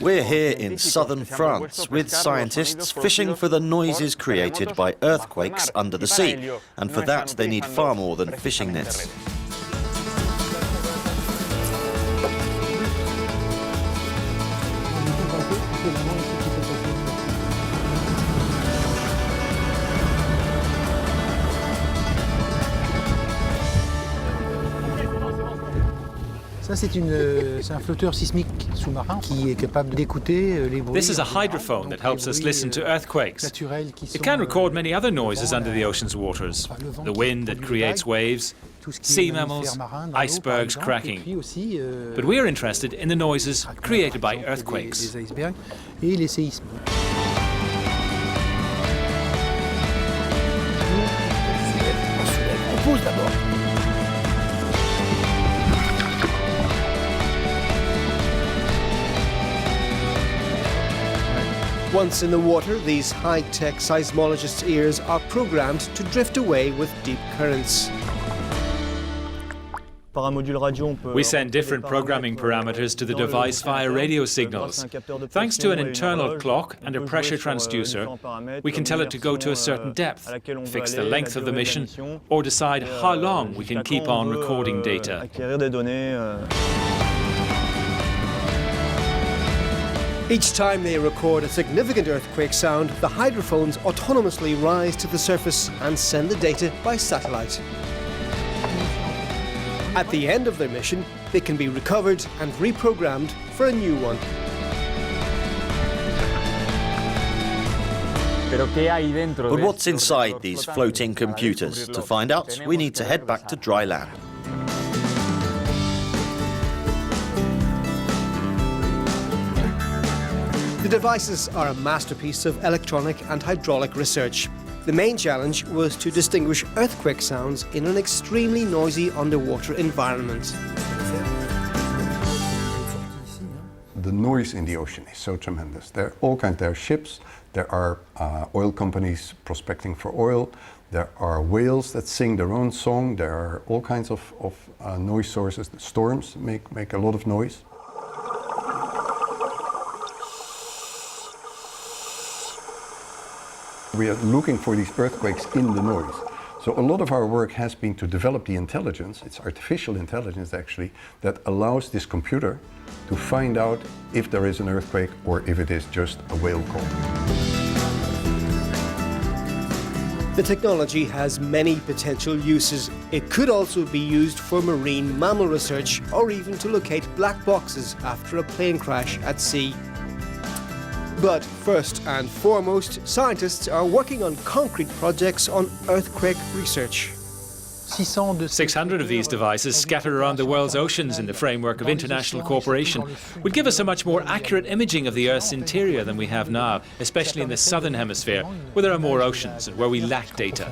We're here in southern France with scientists fishing for the noises created by earthquakes under the sea, and for that they need far more than fishing nets. C'est un flotteur sismique sous-marin qui est capable d'écouter les bruits. This is a hydrophone that helps us listen to earthquakes. It can record many other noises under the ocean's waters. The wind that creates waves, sea mammals, icebergs cracking. But we're interested in the noises created by earthquakes. Et les séismes. On pose d'abord. Once in the water, these high-tech seismologists' ears are programmed to drift away with deep currents. We send different programming parameters to the device via radio signals. Thanks to an internal clock and a pressure transducer, we can tell it to go to a certain depth, fix the length of the mission, or decide how long we can keep on recording data. Each time they record a significant earthquake sound, the hydrophones autonomously rise to the surface and send the data by satellite. At the end of their mission, they can be recovered and reprogrammed for a new one. But what's inside these floating computers? To find out, we need to head back to dry land. The devices are a masterpiece of electronic and hydraulic research. The main challenge was to distinguish earthquake sounds in an extremely noisy underwater environment. The noise in the ocean is so tremendous. There are ships, there are oil companies prospecting for oil, there are whales that sing their own song, there are all kinds of noise sources. The storms make a lot of noise. We are looking for these earthquakes in the noise. So a lot of our work has been to develop the intelligence, it's artificial intelligence actually, that allows this computer to find out if there is an earthquake or if it is just a whale call. The technology has many potential uses. It could also be used for marine mammal research or even to locate black boxes after a plane crash at sea. But first and foremost, scientists are working on concrete projects on earthquake research. 600 of these devices scattered around the world's oceans in the framework of international cooperation would give us a much more accurate imaging of the Earth's interior than we have now, especially in the southern hemisphere, where there are more oceans and where we lack data.